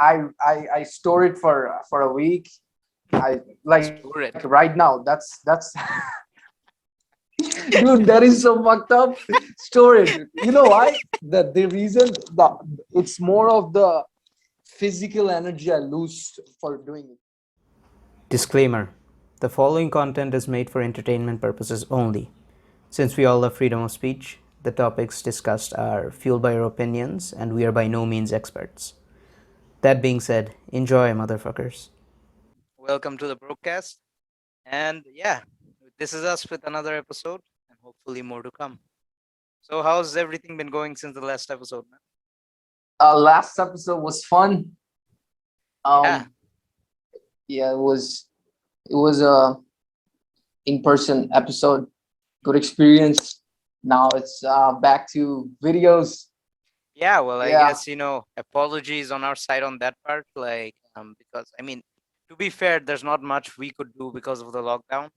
I store it for a week. I like Store it. right now. That's dude. That is so fucked up. Store it. You know why? The reason that it's more of the physical energy I lose for doing it. Disclaimer: the following content is made for entertainment purposes only. Since we all love freedom of speech, the topics discussed are fueled by our opinions and we are by no means experts. That being said, enjoy, motherfuckers. Welcome to the broadcast. And yeah, this is us with another episode and hopefully more to come. So, how's everything been going since the last episode, man? Last episode was fun. Yeah, Um, yeah, it was a in-person episode. Good experience. Now it's back to videos. yeah. Well, I Yeah, guess, apologies on our side on that part. Because I mean, to be fair, there's not much we could do because of the lockdown.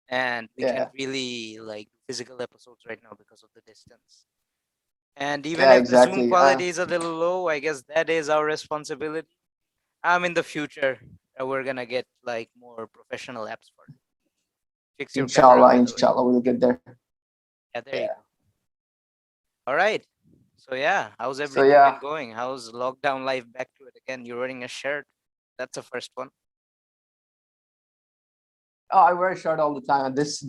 And we yeah, can't really like do physical episodes right now because of the distance. And even yeah, if the Zoom exactly. quality is a little low, I guess that is our responsibility. In the future, we're gonna get like more professional apps for it. Fix your camera, Inshallah, by the way. inshallah, we'll get there. Yeah, there you Yeah. go. All right. So yeah, how's So everything been yeah. going? How's lockdown life back to it again? You're wearing a shirt. That's the first one. Oh, I wear a shirt all the time. And this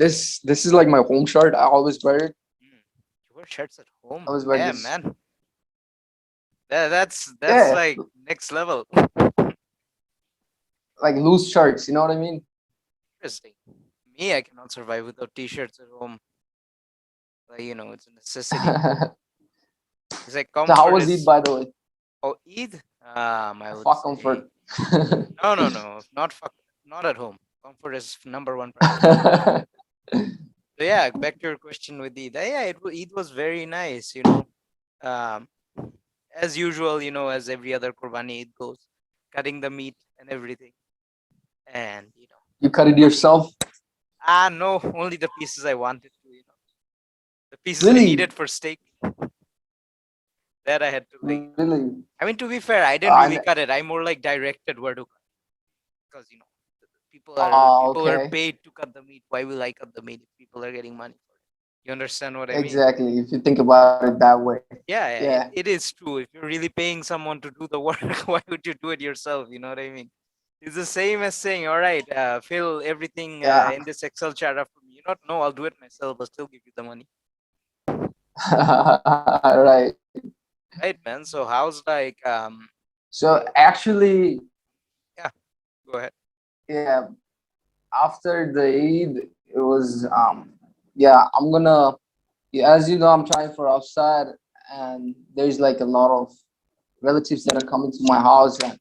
is like my home shirt. I always wear it. Mm. You wear shirts at I home? always wear Damn, this. man. That's Yeah, like next level. like loose shirts. You know what I mean? Interesting. Me, I cannot survive without t-shirts at home. Like, it's a necessity. So It's like how comfort was it, is. by the way? Oh, Eid. I would Fuck say comfort. no, no, no, not at home. Comfort is number one priority. So yeah, back to your question with Eid. Yeah, Eid was very nice. Um, as usual, as every other Qurbani Eid goes, cutting the meat and everything, and You cut it yourself? no, only the pieces I wanted to, the pieces I Really? needed for steak that I had to like. Really? I mean, to be fair, I didn't Uh, really and, cut it. I more like directed where to cut because people are okay. paid to cut the meat. Why will I cut the meat if people are getting money for it? You understand what I mean? Exactly. If you think about it that way. Yeah, yeah, Yeah. it is true. If you're really paying someone to do the work, why would you do it yourself? You know what I mean? It's the same as saying, all right, fill everything Yeah. in this Excel chart up for me. You know, no, I'll do it myself, but still give you the money. Right. Right, man. So how's like So actually, yeah, go ahead. yeah, after the Eid, it was yeah, I'm gonna yeah, as you know, I'm trying for outside, and there's like a lot of relatives that are coming to my house, and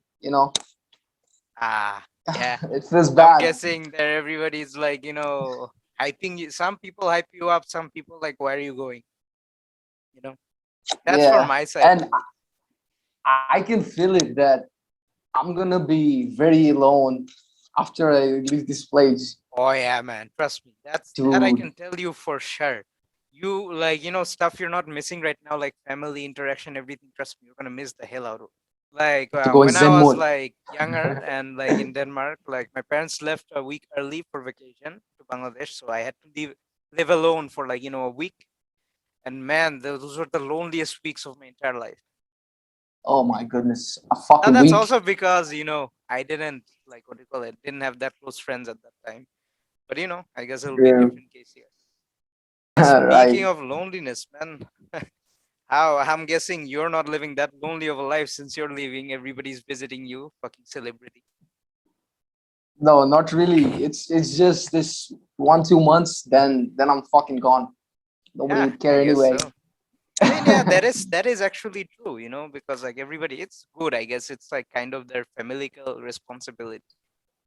Ah, yeah. it feels I'm bad. guessing that everybody's like, hyping you. Some people hype you up, some people like, where are you going? You know, that's for Yeah, my side and only. I can feel it that I'm gonna be very alone after I leave this place, Oh yeah, man. Trust me. That I dude. can tell you for sure. You like, stuff you're not missing right now, like family interaction, everything. Trust me, you're gonna miss the hell out of it. Like To go in when I Zen was mode. like younger and like in Denmark, like my parents left a week early for vacation to Bangladesh, so I had to live alone for like a week. And man, those were the loneliest weeks of my entire life. Oh my goodness, a Now fucking that's week. also because I didn't like what do you call it, didn't have that close friends at that time. But I guess it'll be a Yeah, different case here. Speaking right. of loneliness, man, how I'm guessing you're not living that lonely of a life since you're leaving. Everybody's visiting you, fucking celebrity. No, not really. It's just this 1 2 months, then I'm fucking gone. Nobody Yeah, would I care guess anyway. so. I mean, yeah, that is actually true, because like everybody, it's good. I guess it's like kind of their familial responsibility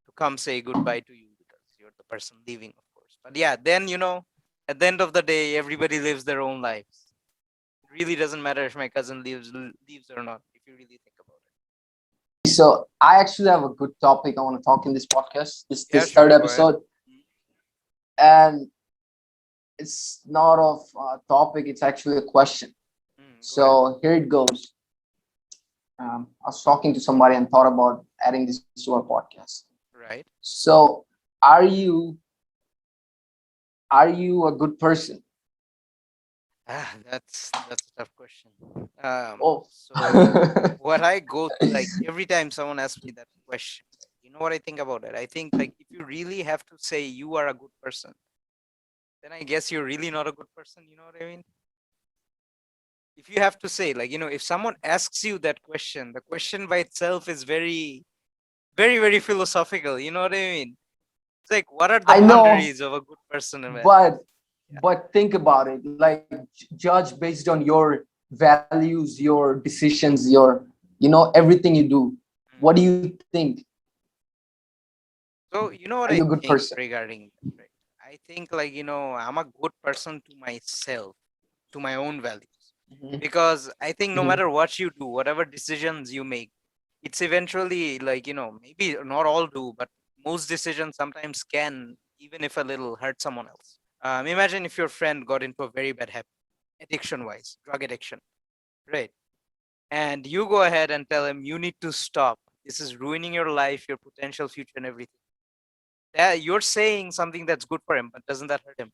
to come say goodbye to you because you're the person leaving, of course. But yeah, then at the end of the day, everybody lives their own lives. It really doesn't matter if my cousin leaves or not, if you really think about it. So I actually have a good topic I want to talk in this podcast, this Yeah, this third sure, go ahead. episode, and it's not of a topic. It's actually a question. Go ahead. So here it goes. I was talking to somebody and thought about adding this to our podcast. Right. So, are you a good person? That's a tough question. Oh, So what I go like every time someone asks me that question, you know what I think about it? I think like if you really have to say you are a good person, then I guess you're really not a good person. You know what I mean? If you have to say, like, if someone asks you that question, the question by itself is very, very, very philosophical. You know what I mean? It's like, what are the I know, boundaries of a good person and bad? but Yeah. think about it. Like, judge based on your values, your decisions, your everything you do. What do Mm. you think? So, you know Are what you I a good think person? regarding that, right? I think, like, I'm a good person to myself, to my own values. Mhm, Because I think no mhm. matter what you do, whatever decisions you make, it's eventually like, maybe not all do, but most decisions sometimes can, even if a little, hurt someone else. Imagine if your friend got into a very bad habit, addiction wise, drug addiction, right? And you go ahead and tell him, you need to stop. This is ruining your life, your potential future, and everything. That you're saying something that's good for him, but doesn't that hurt him?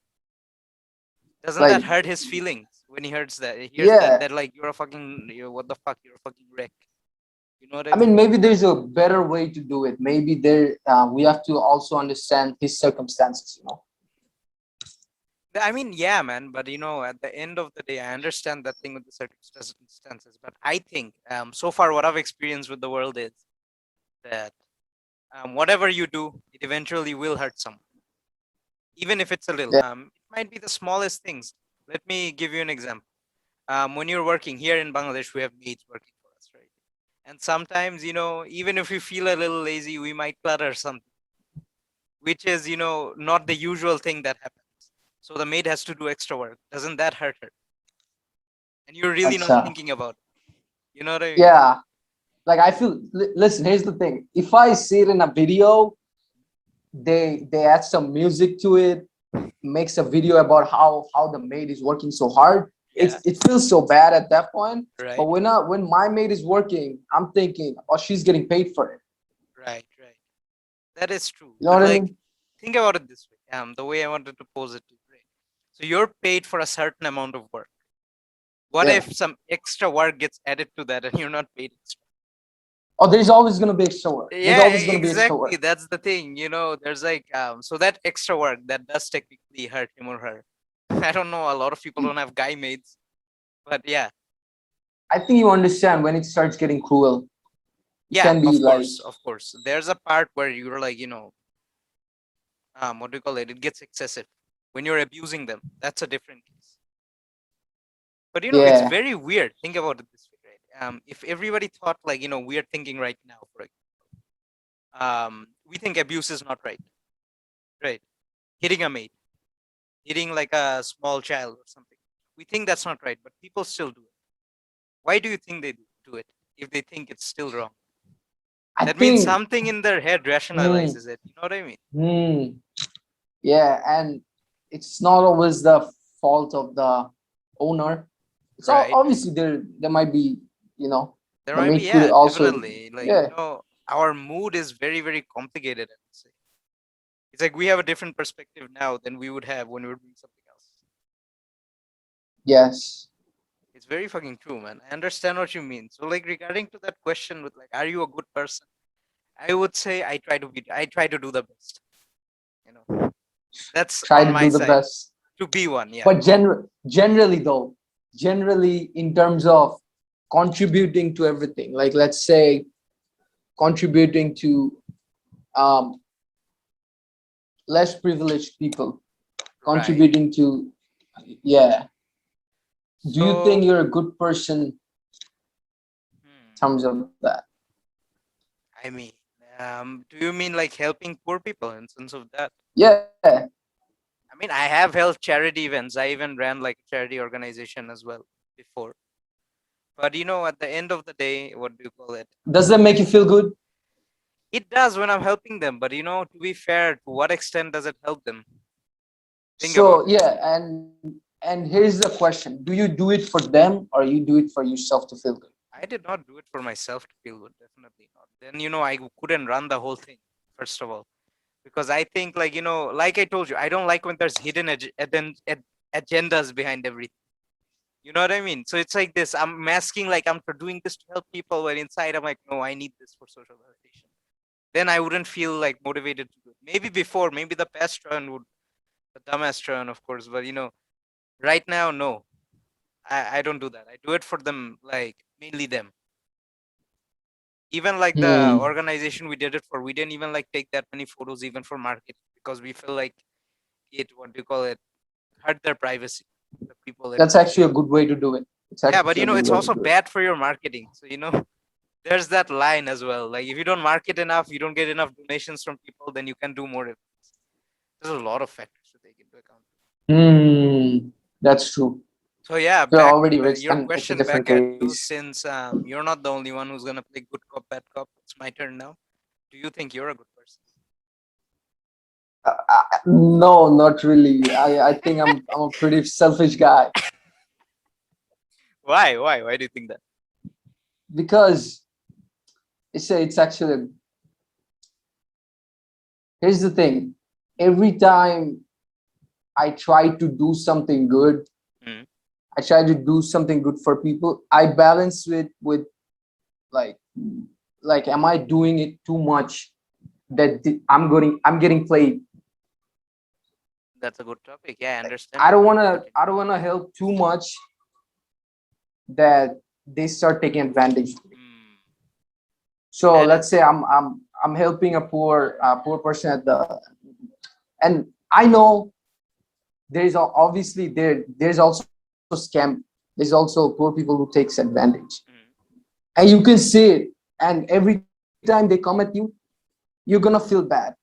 Doesn't that Like, hurt his feelings when he hears that? He hears that yeah. that like what the fuck, you're a fucking wreck. You know what I I mean, mean? maybe there's a better way to do it. Maybe we have to also understand his circumstances. I mean, yeah, man. But at the end of the day, I understand that thing with the circumstances. But I think, so far, what I've experienced with the world is that whatever you do, it eventually will hurt someone, even if it's a little. Yeah. It might be the smallest things. Let me give you an example. When you're working here in Bangladesh, we have maids working for us, right? And sometimes, even if we feel a little lazy, we might clutter something, which is, not the usual thing that happens. So the maid has to do extra work. Doesn't that hurt her? And you're really That's not thinking about it. You know what I mean? yeah. Like, I feel. Listen, here's the thing. If I see it in a video, they add some music to it, makes a video about how the maid is working so hard. Yeah. It feels so bad at that point. But Right. when my maid is working, I'm thinking, oh, she's getting paid for it. Right. Right. That is true. You know But what I like, mean? think about it this way. The way I wanted to pose it to you, right? So you're paid for a certain amount of work. What Yeah. if some extra work gets added to that and you're not paid extra? Oh, there's always gonna be extra work. There's Yeah, always gonna be extra exactly. work. That's the thing. There's like so that extra work that does technically hurt him or her. I don't know. A lot of people don't have guy maids, but yeah, I think you understand when it starts getting cruel. It yeah. can be Of like, course, of course. There's a part where you're like, what do you call it? It gets excessive when you're abusing them. That's a different case. But it's yeah, very weird. Think about it this way, right? If everybody thought like we're thinking right now, for we think abuse is not right, right? Hitting a maid, hitting like a small child or something. We think that's not right, but people still do it. Why do you think they do it if they think it's still wrong? I That means think. something in their head Hmm, rationalizes it. You know what I mean? hmm, yeah, and it's not always the fault of the owner. It's all, Right. obviously there might be, you know, There the might be, maid could yeah, also, definitely. Like, yeah, our mood is very, very complicated, I would say. It's like we have a different perspective now than we would have when we were doing something else. yes. It's very fucking true, man. I understand what you mean. So, like, regarding to that question with like, are you a good person? I would say I try to do the best. You know, that's Try on to my do the side best. to be one. Yeah. But generally though, generally in terms of contributing to everything, like let's say contributing to um, less privileged people, Right. contributing to, yeah. Do you think So, you're a good person in hmm, terms of that? I mean, do you mean like helping poor people in sense of that? Yeah. I mean, I have helped charity events. I even ran like a charity organization as well before. But at the end of the day, what do you call it? Does that make you feel good? It does when I'm helping them. But to be fair, to what extent does it help them? Think about So it. yeah, and here's the question: do you do it for them or you do it for yourself to feel good? I did not do it for myself to feel good. Definitely not. Then, I couldn't run the whole thing, first of all, because I think, like, like I told you, I don't like when there's hidden agendas behind everything. You know what I mean? So it's like this. I'm masking like I'm doing this to help people, but inside I'm like, no, I need this for social validation. Then I wouldn't feel like motivated to do it. Maybe before, maybe the past turn would, the dumbass turn, of course. But right now, no, I don't do that. I do it for them, like mainly them. Even like the Hmm. organization we did it for, we didn't even like take that many photos even for marketing because we feel like it, what do you call it, hurt their privacy, the people that That's we actually a feel. good way to do it. It's Yeah, but actually a good it's way to also do it. bad for your marketing. So there's that line as well. Like if you don't market enough, you don't get enough donations from people, then you can do more events. There's a lot of factors to take into account. Hmm. That's true. So yeah, You're back already rich, your then it's a question back different at you, case. since you're not the only one who's gonna play good cop, bad cop. It's my turn now. Do you think you're a good person? No, not really. I think I'm a pretty selfish guy Why? Why do you think that? because it's actually, here's the thing. Every time I try to do something good, Mm, I try to do something good for people. I balance it with like am I doing it too much that I'm getting played. that's a good topic. Yeah, I understand I your don't point. wanna Continue. I don't wanna help too much that they start taking advantage of me. Mm, So that let's is say I'm helping a poor person at the, and I know obviously there's also scam. There's also poor people who takes advantage, mm, and you can see it. And every time they come at you, you're gonna feel bad.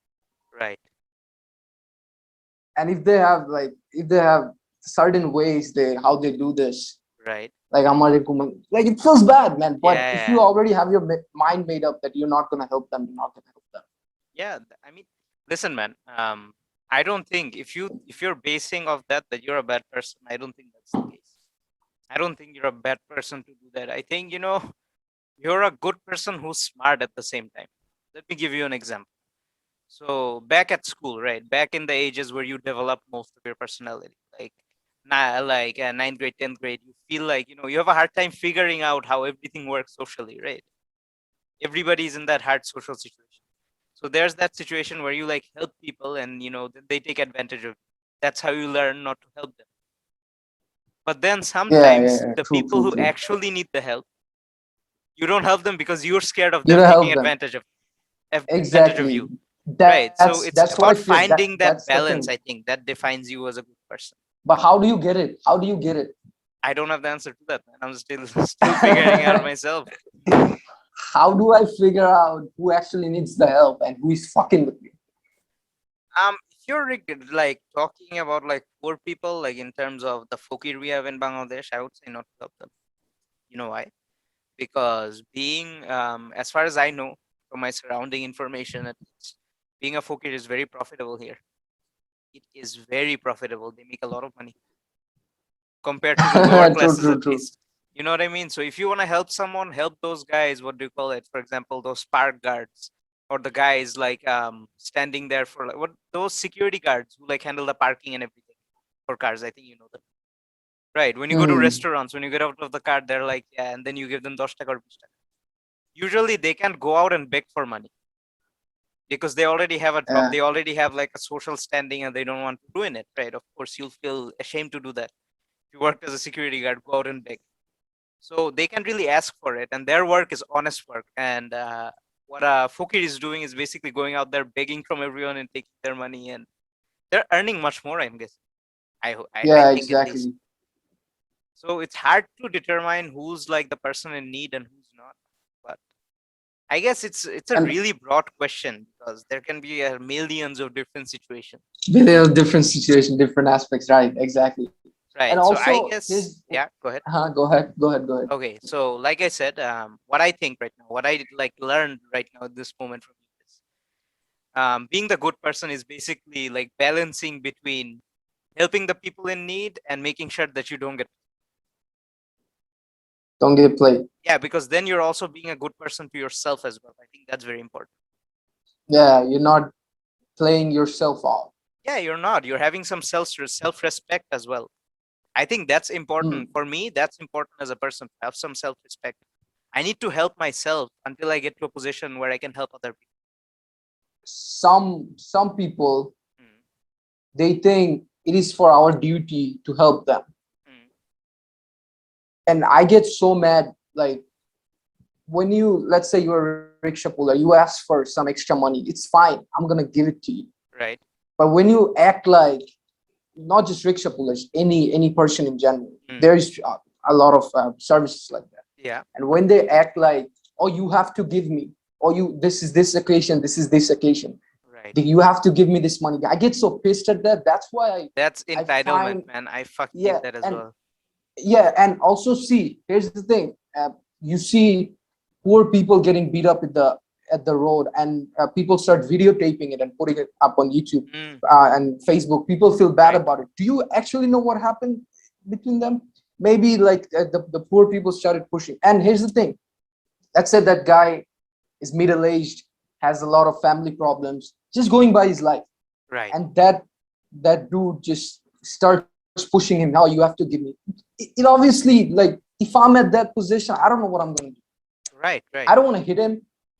right, And if they have certain ways they how they do this, right. like like it feels bad, man. But Yeah, if you yeah, already have your mind made up that you're not gonna help them, you're not gonna help them. yeah. I mean, listen, man. I don't think if you're basing of that you're a bad person. I don't think that's the case. I don't think you're a bad person to do that. I think you're a good person who's smart at the same time. Let me give you an example. So back at school, right? Back in the ages where you develop most of your personality, like ninth grade, 10th grade, you feel like you have a hard time figuring out how everything works socially, right? Everybody's in that hard social situation. So there's that situation where you like help people, and they take advantage of you. That's how you learn not to help them. But then Yeah, yeah, sometimes yeah. the True, people true, who true. actually need the help, you don't help them because you're scared of You them don't taking help them. advantage of Exactly. you. Right. So it's That's what I about feel. finding that That's the balance, thing. I think, that defines you as a good person. But how do you get it? How do you get it? I don't have the answer to that, man. I'm still figuring out myself. How do I figure out who actually needs the help and who is fucking with me? If you're like talking about like poor people, like in terms of the fakir we have in Bangladesh, I would say not to help them. You know why? Because being, as far as I know from my surrounding information, at least, being a fakir is very profitable here. It is very profitable. They make a lot of money compared to the lower True, classes, true, at true. least. You know what I mean? So if you want to help someone, help those guys. What do you call it? For example, those park guards, or the guys like standing there for like what, those security guards who like handle the parking and everything for cars. I think you know them, right? When you go to Hmm. restaurants, when you get out of the car, they're like, yeah, and then you give them 10 taka or 20 taka. Usually they can't go out and beg for money because they already have a job. Yeah. They already have like a social standing, and they don't want to ruin it, right? Of course, you'll feel ashamed to do that. If you work as a security guard, go out and beg. So they can really ask for it, and their work is honest work. And what a fakir is doing is basically going out there begging from everyone and taking their money, and they're earning much more, I'm guessing. I Yeah, think at least. exactly. So it's hard to determine who's like the person in need and who's not. But I guess it's a And really broad question because there can be millions of different situations. there are different situations, different aspects, right? Exactly. And Right. So I also, guess, yeah, go ahead. go ahead, go ahead, go ahead. Okay, so like I said, what I think right now, what I like learned right now at this moment from you is, being the good person is basically like balancing between helping the people in need and making sure that you don't get. Don't get played. Yeah, because then you're also being a good person to yourself as well. I think that's very important. Yeah, you're not playing yourself off. Yeah, you're not. You're having some self-respect as well. I think that's important. Hmm. For me, that's important as a person to have some self-respect. I need to help myself until I get to a position where I can help other people. Some people, Mm, they think it is for our duty to help them, mm, and I get so mad. Like when you, let's say you're a rickshaw puller, you ask for some extra money. It's fine. I'm gonna give it to you. right. But when you act like, not just rickshaw pullers, any person in general, Mm, there is a lot of services like that. yeah. And when they act like, oh, you have to give me, or you, this is this occasion, this is this occasion, Right. you have to give me this money. I get so pissed at that. That's why That's I entitlement, find, man. I fucking yeah, hate that as and well. yeah, and also see, here's the thing, you see poor people getting beat up at the road, and people start videotaping it and putting it up on YouTube Mm, and Facebook. People feel bad right. about it. Do you actually know what happened between them? Maybe like the poor people started pushing. And here's the thing, let's say that guy is middle-aged, has a lot of family problems, just going by his life, Right. and that dude just starts pushing him, now you have to give me it. Obviously, like, if I'm at that position, I don't know what I'm going to do. Right. Right. I don't want to hit him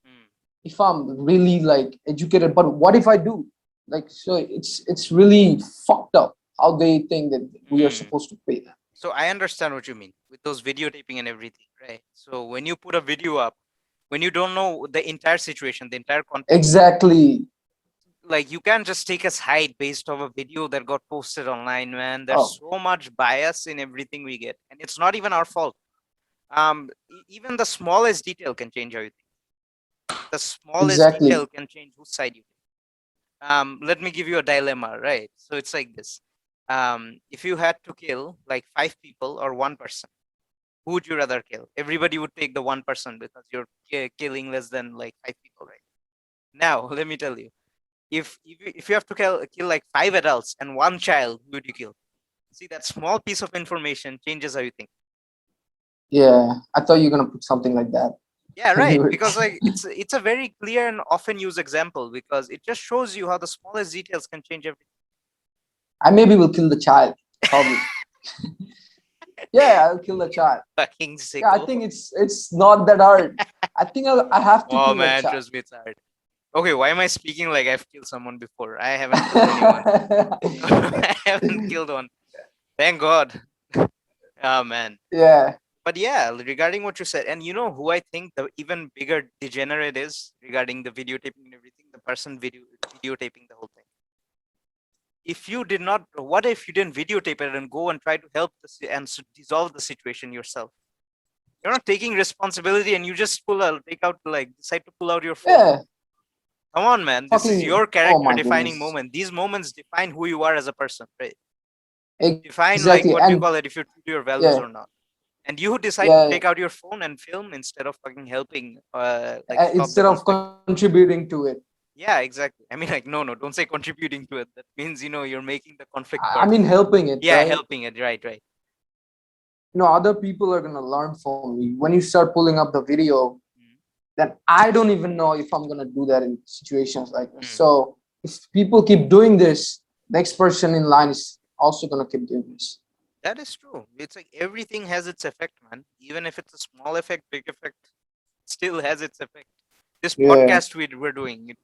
Mm, if I'm really like educated, but what if I do? Like, so it's really fucked up how they think that we are mm. supposed to pay them. So I understand what you mean with those videotaping and everything, right? So when you put a video up, when you don't know the entire situation, the entire context, Exactly. like you can't just take a side based off a video that got posted online, man. Oh, There's so much bias in everything we get, and it's not even our fault. Even the smallest detail can change how you think. The smallest exactly. detail can change whose side you take. Let me give you a dilemma, right? So it's like this. If you had to kill like 5 people or one person, who would you rather kill? Everybody would take the one person because you're killing less than like 5 people, right? Now, let me tell you, if you have to kill like 5 adults and one child, who would you kill? See, that small piece of information changes how you think. Yeah, I thought you were gonna put something like that. Yeah, I right. knew it. Because like it's a very clear and often used example because it just shows you how the smallest details can change everything. I maybe will kill the child, probably. Yeah, I'll kill the child. Fucking Yeah, I sicko. think it's not that hard. I think I have to Oh kill that man, child. trust me, it's hard. Okay, why am I speaking like I've killed someone before? I haven't killed anyone. I haven't killed one. Thank God. Oh man. Yeah. But yeah, regarding what you said, and you know who I think the even bigger degenerate is regarding the videotaping and everything, the person videotaping the whole thing. If you did not, what if you didn't videotape it and go and try to help dissolve the situation yourself? You're not taking responsibility and you just take out, like, decide to pull out your phone. Yeah. Come on, man. This is Fucking. your Oh character my defining goodness. moment. These moments define who you are as a person, right? Define, like, Exactly. what do you And call it, if you're true to your values yeah, or not. And you decide to yeah. take out your phone and film instead of fucking helping, like, stop the Instead of conflict. contributing to it, Yeah, exactly. I mean, like, no, don't say contributing to it. That means, you're making the conflict I worse. mean helping it, Yeah, right? helping it. Right, right. Other people are gonna learn from me. When you start pulling up the video, Mm, then I don't even know if I'm gonna do that in situations like this. mm. So if people keep doing this, next person in line is also gonna keep doing this. That is true. It's like everything has its effect, man. Even if it's a small effect, big effect, still has its effect. This Yeah, podcast we're doing,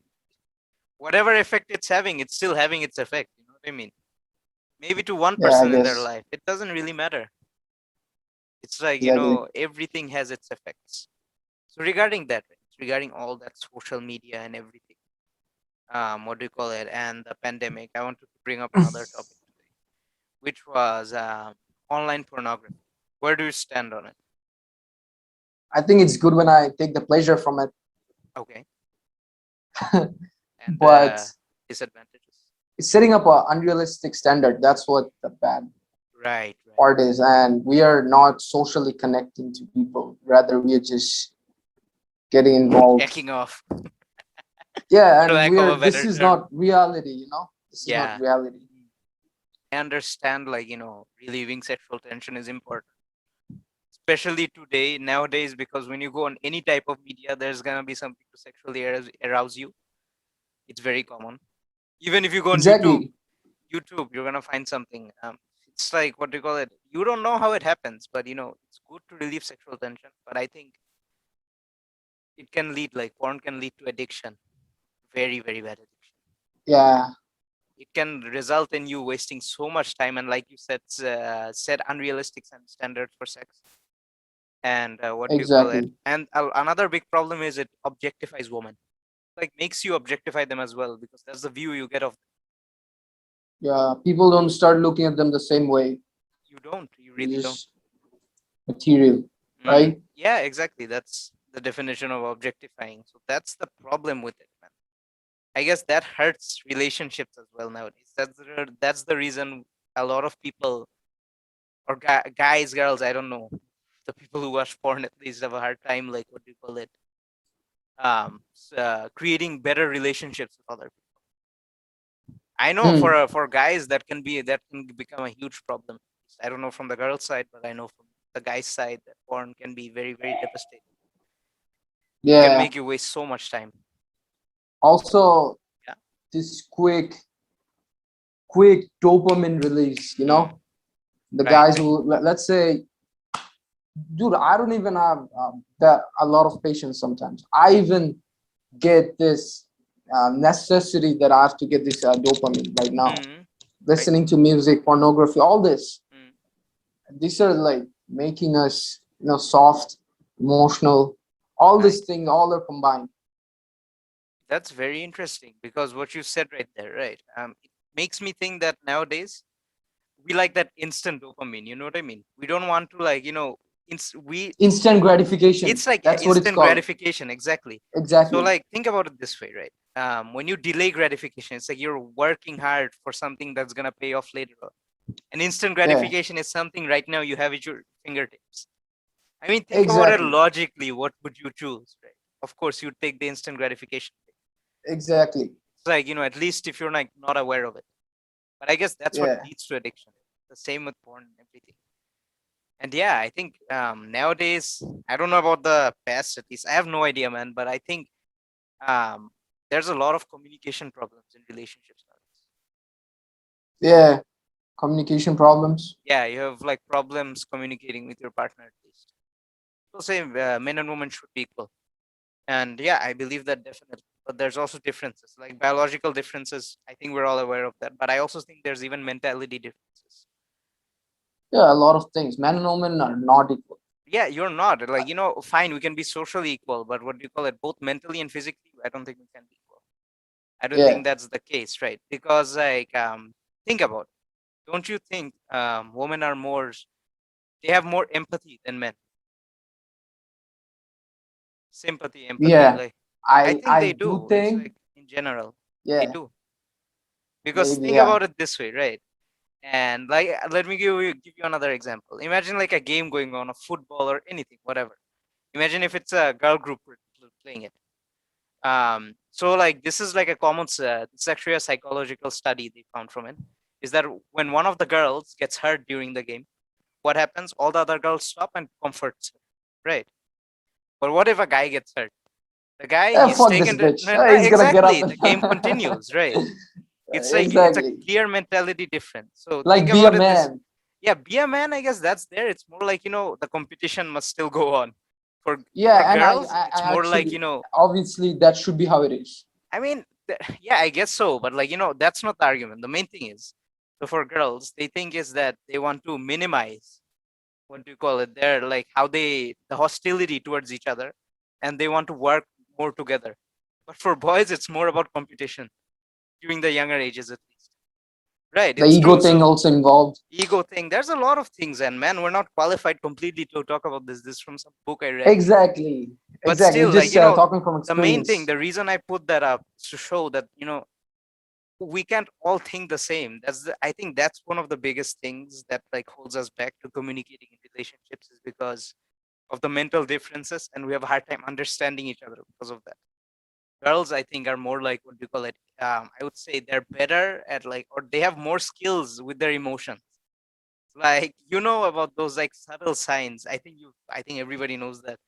whatever effect it's having, it's still having its effect. You know what I mean? Maybe to one yeah, I person in their guess. life, it doesn't really matter. It's like, Exactly. everything has its effects. So regarding that, right, regarding all that social media and everything, what do you call it, and the pandemic, I want to bring up another topic today, which was online pornography. Where do you stand on it? I think it's good when I take the pleasure from it, Okay. And but disadvantages. it's setting up a unrealistic standard. That's what the bad Right, right. part is, and we are not socially connecting to people. Rather, we are just getting involved. Jacking off, Yeah, for and lack of a this better is term. not reality. This is not Yeah. reality. I understand, like, relieving sexual tension is important, especially today, nowadays, because when you go on any type of media, there's gonna be something to sexually arouse you. It's very common. Even if you go on Exactly. YouTube, you're gonna find something. It's like, what do you call it? You don't know how it happens, but it's good to relieve sexual tension. But I think it can lead, like porn can lead to addiction, very very bad addiction. Yeah. It can result in you wasting so much time, and like you said, set unrealistic standards for sex. And what do you call it? Exactly. And another big problem is it objectifies women. Like makes you objectify them as well, because that's the view you get of them. Yeah. People don't start looking at them the same way. You It's really don't. just material, right? Yeah, exactly. That's the definition of objectifying. So that's the problem with it, man. I guess that hurts relationships as well nowadays. That's the reason a lot of people, or guys, girls, I don't know, the people who watch porn at least have a hard time, like, what do you call it, creating better relationships with other people. I know Hmm. for guys that can become a huge problem. I don't know from the girl side, but I know from the guy's side that porn can be very very devastating. It can Yeah. make you waste so much time. Also, Yeah. this quick dopamine release. The Right. guys who let's say, dude, I don't even have that a lot of patience sometimes. I even get this necessity that I have to get this dopamine right now. Mm, right. Listening to music, pornography, all this. Mm. These are like making us, soft, emotional. All Right. these things, all are combined. That's very interesting, because what you said right there, right? It makes me think that nowadays we like that instant dopamine. You know what I mean? We don't want to, like, we Instant gratification. it's like, yeah, That's what it's instant called. gratification, exactly. So Exactly. like think about it this way, right? When you delay gratification, it's like you're working hard for something that's gonna pay off later on. And instant Yeah. gratification is something right now you have at your fingertips. I mean, think about it Exactly. logically. What would you choose, right? Of course you'd take the instant gratification. Exactly. It's like, at least if you're like not aware of it. But I guess that's what Yeah. leads to addiction. The same with porn and everything. And yeah, I think nowadays, I don't know about the past, at least I have no idea, man, but I think um, there's a lot of communication problems in relationships nowadays. Yeah. Communication problems. Yeah, you have like problems communicating with your partner at least. So say men and women should be equal. And yeah, I believe that definitely. But there's also differences, like biological differences. I think we're all aware of that. But I also think there's even mentality differences. Yeah, a lot of things. Men and women are not equal. Yeah, you're not. Like, fine, we can be socially equal, but what do you call it? Both mentally and physically, I don't think we can be equal. I don't Yeah. think that's the case, right? Because like think about it. Don't you think women are they have more empathy than men? Sympathy, empathy, Yeah. like I I think I they do do. It's think. like in general, they Yeah. do. Because Maybe. think Yeah. about it this way, right? And like let me give you another example. Imagine like a game going on, a football or anything, whatever. Imagine if it's a girl group playing it. So like this is like a common it's actually a psychological study they found from it, is that when one of the girls gets hurt during the game, what happens? All the other girls stop and comforts her, right? But what if a guy gets hurt? The guy, he's Fuck this taken to, bitch. no, no, He's gonna get up exactly, and the game continues, right? It's like it's a exactly. clear mentality difference. So think Like be a about it this, man. yeah, be a man, I guess that's there. It's more like, the competition must still go on. For Yeah, and girls, I it's more like, actually, obviously that should be how it is. I mean, yeah, I guess so. But like, that's not the argument. The main thing is, so for girls, they think is that they want to minimize, what do you call it? Their, like, the hostility towards each other, and they want to work more together. But for boys, it's more about competition during the younger ages, at least. Right? The It's ego true. thing So also involved. ego thing. There's a lot of things, and man, we're not qualified completely to talk about this. This is from some book I read. Exactly. But Exactly. still, We're like, just talking from the main thing, experience. the reason I put that up is to show that, we can't all think the same. I think that's one of the biggest things that like holds us back to communicating in relationships, is because of the mental differences, and we have a hard time understanding each other because of that. Girls, I think, are more like, what do you call it? I would say they're better at, like, or they have more skills with their emotions. Like about those like subtle signs. I think everybody knows that.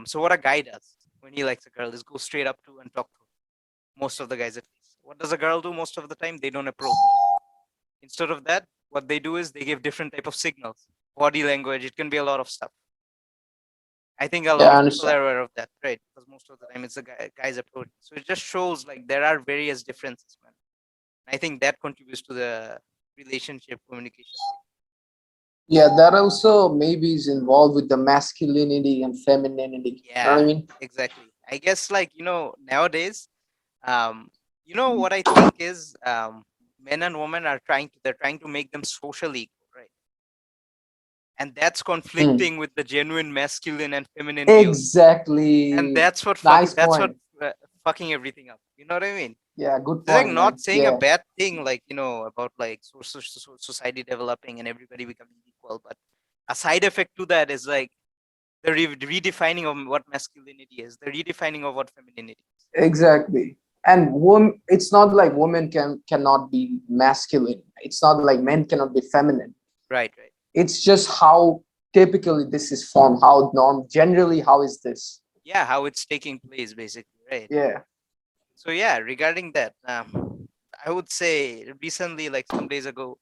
So what a guy does when he likes a girl is go straight up to and talk to her. Most of the guys at least. What does a girl do most of the time? They don't approach. Instead of that, what they do is they give different type of signals. Body language, it can be a lot of stuff. I think a Yeah, lot I of people understand. are aware of that, right? Because most of the time it's the guy's approach. So it just shows like there are various differences, man. I think that contributes to the relationship communication. Yeah, that also maybe is involved with the masculinity and femininity. You know what I Yeah, mean? exactly. I guess like nowadays, um, what I think is men and women are they're trying to make them socially equal, right? And that's Hmm. conflicting with the genuine masculine and feminine views, and Exactly. Nice that's what point. fucking everything up. You know what I mean? Yeah, good It's like point, not man. saying a Yeah, bad thing, like about like society developing and everybody becoming equal, but a side effect to that is like the redefining of what masculinity is, the redefining of what femininity is. exactly. And it's not like women cannot be masculine. It's not like men cannot be feminine. Right, right. It's just how typically this is formed, how norm generally how is this? Yeah, how it's taking place, basically, right? Yeah. So yeah, regarding that, I would say recently, like some days ago,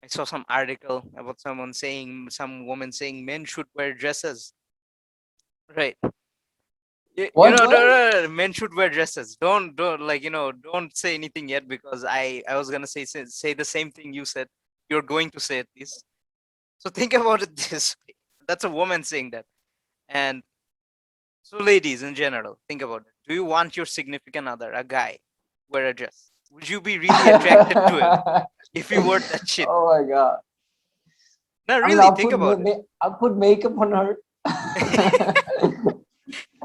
I saw some article about some woman saying men should wear dresses, right? What? Men should wear dresses. Don't like don't say anything yet because I was gonna say the same thing you said. You're going to say at least. So think about it this way. That's a woman saying that. And so ladies in general, think about it. Do you want your significant other, a guy, wear a dress? Would you be really attracted to him if he wore that shit? Oh my god. No, I mean, really, think about it. I'll put makeup on her.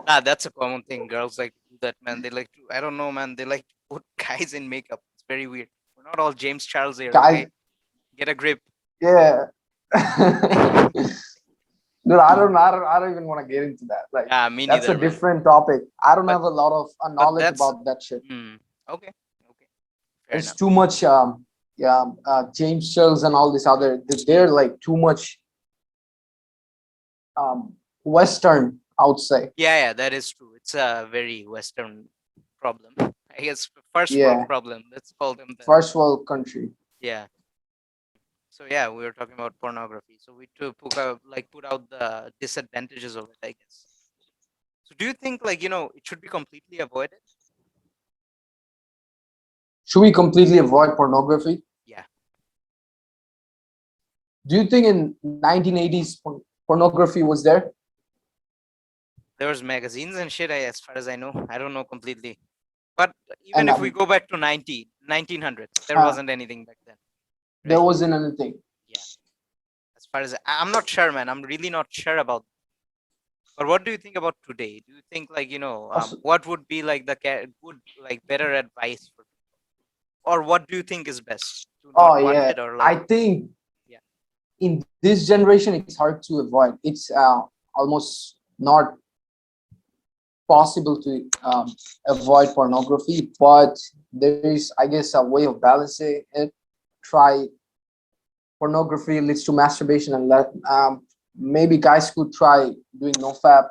Nah, that's a common thing. Girls like to do that, man. They like to, I don't know, man. They like to put guys in makeup. It's very weird. We're not all James Charles here, Guys, okay? Get a grip. yeah. Dude, I don't even want to get into that. Like, Yeah, me that's a neither, man. different topic. I don't But have a lot of knowledge that's about that shit. okay, okay, fair It's enough. too much. Yeah, James Charles and all this other. They're like too much Western, I would say. Yeah, yeah, that is true. It's a very Western problem. I guess first world Yeah, problem. Let's call them that. first world country. Yeah. So yeah, we were talking about pornography. So we to put out the disadvantages of it, I guess. So do you think like it should be completely avoided? Should we completely avoid pornography? Yeah. Do you think in 1980s pornography was there? There was magazines and shit, as far as I know. I don't know completely. But even And if we go back to 1900s, there uh, wasn't anything back then, there right? wasn't anything. Yeah. As far as I'm not sure, man. I'm really not sure about. But what do you think about today? Do you think like Also, what would be like the good like better advice for, or what do you think is best to not oh want yeah, it or like I think yeah in this generation it's hard to avoid. It's almost not possible to avoid pornography, but there is, I guess, a way of balancing it. Try pornography leads to masturbation, and let maybe guys could try doing no fap,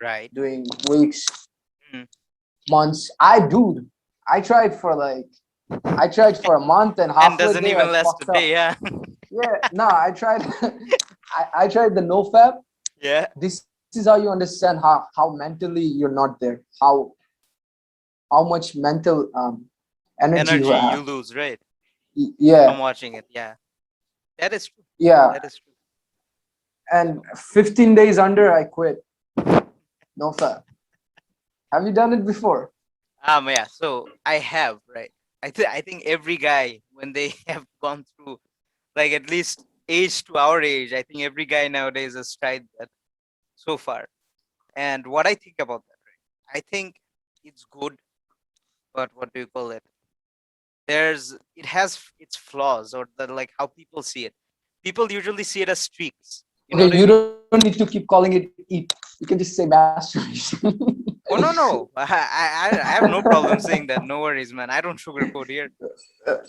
right? doing weeks, Mm. months. I tried for a month, and And halfway doesn't there I even last a fucked up. day. Yeah. Yeah, no, I tried. I tried the no fap. Yeah. This is how you understand how mentally you're not there. How much mental energy you Energy you have. lose, right? Yeah, From watching it. Yeah. That is true. yeah. That is true. And 15 days under, I quit. No fap. Have you done it before? Yeah. So I have, right. I think every guy when they have gone through like at least age to our age, I think every guy nowadays has tried that so far. And what I think about that, right? I think it's good, but what do you call it? It has its flaws or the like how people see it. People usually see it as streaks. You know Okay, what I you mean? don't need to keep calling it eat. You can just say masturbation. Oh no. I have no problem saying that. No worries, man. I don't sugarcoat here.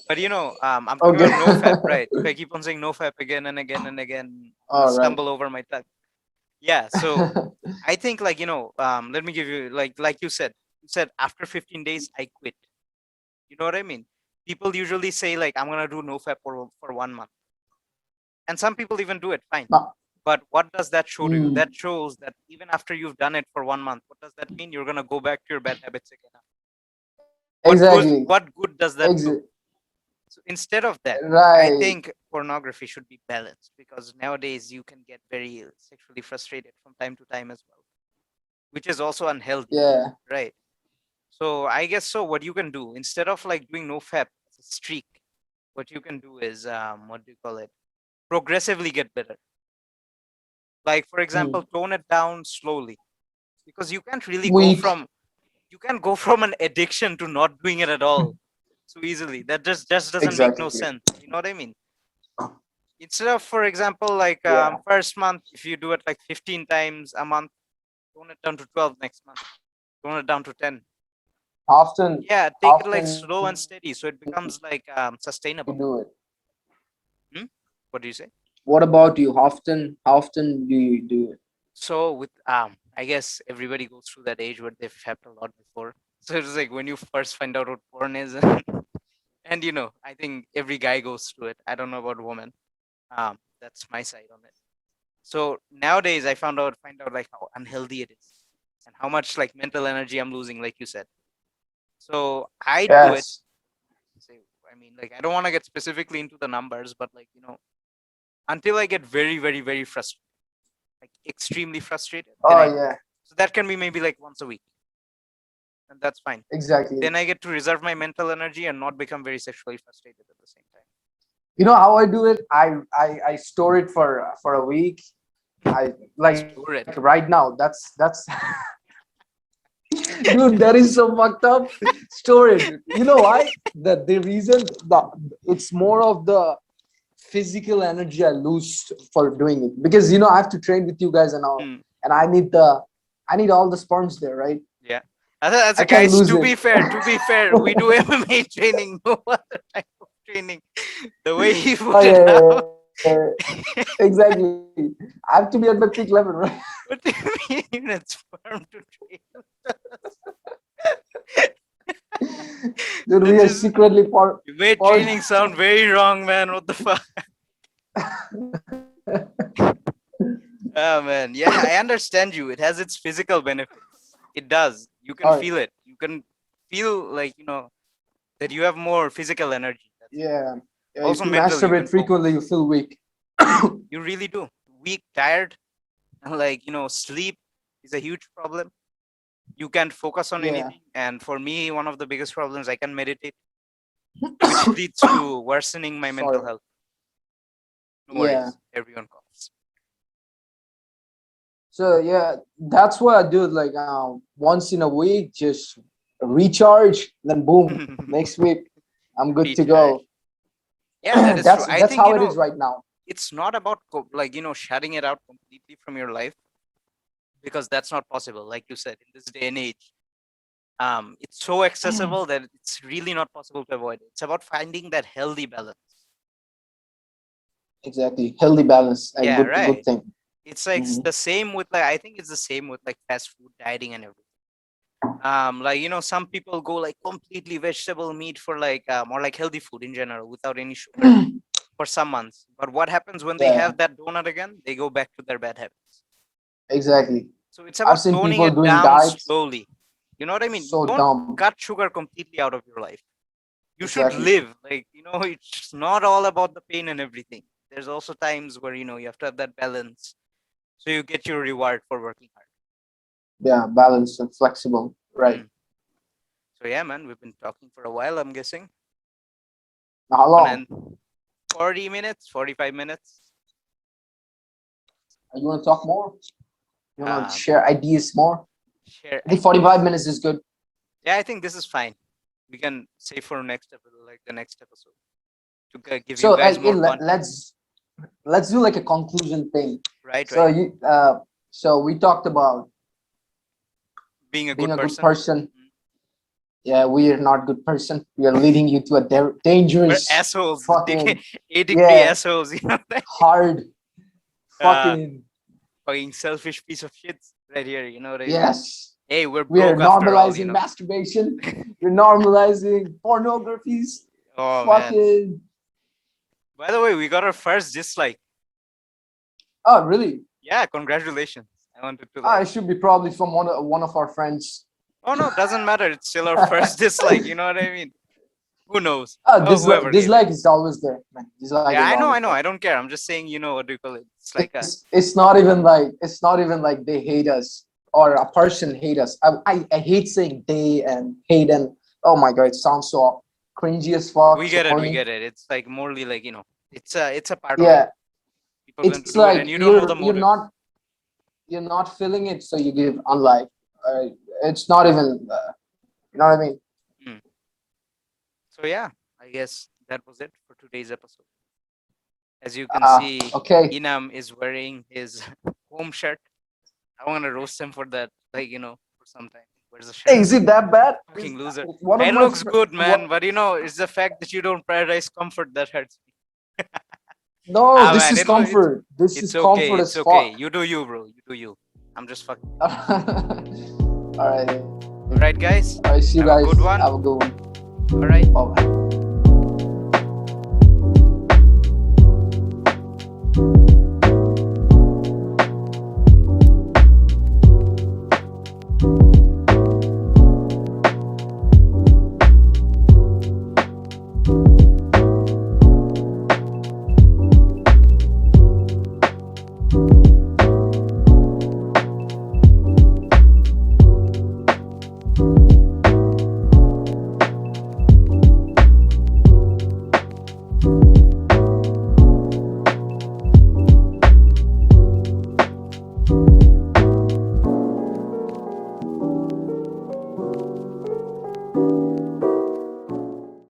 But I'm talking Okay. about nofap, right? If I keep on saying nofap again and again and again, I'm gonna All right. stumble over my tongue. Yeah. So I think let me give you like you said. You said after 15 days I quit. You know what I mean? People usually say like I'm gonna do nofap for 1 month, and some people even do it. Fine. No. But what does that show to you? Mm, That shows that even after you've done it for 1 month, what does that mean? You're gonna go back to your bad habits again. exactly. What good does that do? Ex- So instead of that, I right. think pornography should be balanced, because nowadays you can get very sexually frustrated from time to time as well, which is also unhealthy, Yeah. right? So I guess so. What you can do instead of like doing no fap as a streak, what you can do is what do you call it? Progressively get better. Like for example, Mm. tone it down slowly, because you can't really go Weak. from an addiction to not doing it at all so easily. That just doesn't make no Exactly. sense. You know what I mean? Instead of, for example, like Yeah. first month, if you do it like 15 times a month, tone it down to 12 next month, tone it down to 10. Often, Yeah, take it like often slow and steady, so it becomes like you sustainable. do it. Hmm? What do you say? What about you? How often do you do it? So with I guess everybody goes through that age where they've had a lot before. So it's like when you first find out what porn is, and I think every guy goes through it. I don't know about women. That's my side on it. So nowadays I find out like how unhealthy it is, and how much like mental energy I'm losing, like you said. So I do it. Yes. Say, I mean, like I don't want to get specifically into the numbers, but like until I get very, very, very frustrated, like extremely frustrated, then Oh I do it. yeah. So that can be maybe like once a week, and that's fine. Exactly. Then I get to reserve my mental energy and not become very sexually frustrated at the same You know how I do it? I store it for a week. I time. like Store it. right now. That's dude. That is so fucked up. Store it. You know why? The reason the it's more of the physical energy I lose for doing it, because I have to train with you guys and all, Hmm. and I need all the sperms there, right? Yeah. As I a can't guys, lose to it. be fair, we do MMA training, no other type of training. The way he Oh put it yeah, yeah, out. yeah, yeah. Exactly. I have to be at my peak level, right? What do you mean it's sperm to train? Dude, That we are just secretly for you made for. training sound very wrong, man. What the fuck? Oh man, yeah, I understand you. It has its physical benefits. It does. You can All right. feel it. You can feel like that you have more physical energy. That's it. Yeah. Yeah. Also If you mentally, you masturbate can frequently, you focus. feel weak. You really do. Weak, tired, and like sleep is a huge problem. You can't focus on Yeah. anything. And for me, one of the biggest problems, I can meditate, which leads to worsening my mental Sorry. health. No Yeah. worries, everyone coughs. So yeah, that's what I do. Like once in a week, just recharge, then boom, next week I'm good to Recharge. go. Yeah, that is true. I That's think how it is right now. it's not about like shutting it out completely from your life, because that's not possible. Like you said, in this day and age, it's so accessible that it's really not possible to avoid it. It's about finding that healthy balance. Exactly, healthy balance, a Yeah, good right. thing. It's like Mhm. the same with like I think it's the same with like fast food dieting and everything. Like some people go like completely vegetable meat for like or like healthy food in general without any sugar for some months. But what happens when they Yeah, have that donut again? They go back to their bad habits. exactly. So it's I've about seen toning people it doing down diets slowly. You know what I mean? You so don't dumb. cut sugar completely out of your life. You should Exactly. live. Like, it's not all about the pain and everything. There's also times where, you have to have that balance. So you get your reward for working hard. Yeah, balanced and flexible. Right. Mm. So yeah, man, we've been talking for a while, I'm guessing. Now, how On long? an 40 minutes, 45 minutes. You want to talk more? You want to Um, share ideas more? share I think 45 ideas. minutes is good. Yeah, I think this is fine. We can save for next episode, like the next episode, to give you So guys more content. let's let's do like a conclusion thing. Right, So right. so we talked about Being a being good a good person. person. Yeah, we are not good person. We are leading you to a We're dangerous, assholes. fucking 80-degree yeah, assholes, you know that? hard, Uh, fucking fucking selfish piece of shit right here, you know what I mean? yes. Hey, we're We are broke after all, you normalizing know. masturbation. We're normalizing pornographies. Oh man. Fucking. By the way, we got our first dislike. Oh, really? Yeah, congratulations. I wanted to It like. should be probably from one of our friends. Oh no, doesn't matter. It's still our first dislike. You know what I mean? Who knows? Oh, whoever gave it. Dislike is always there, man. Dislike Yeah, is I know, always I know. there. I don't care. I'm just saying, you know, what do you call it? It's like a It's not even like they hate us or a person hate us. I hate saying they and hate, and oh my god, it sounds so cringy as fuck. we So get it, we corny. get it. It's like morely like, you know, it's a part of it. Yeah, People going to it's do it and like you don't know the motive. you're not feeling it, so you give unlike. It's not even you know what I mean. So yeah, I guess that was it for today's episode. As you can see, Okay. Inam is wearing his home shirt. I want to roast him for that, like, you know, for some time. Where's the shirt? Hey, is it that bad? Fucking loser. One of It my looks fr- good, man, one- but you know, it's the fact that you don't prioritize comfort that hurts me. No, Ah, this man, is it loo- comfort. This It's is okay, comfort it's as okay. fuck. You do you, bro. You do you. I'm just fucking. All right. All right, guys. All right. See you Have a guys. good one. Have a good one. All right. Bye.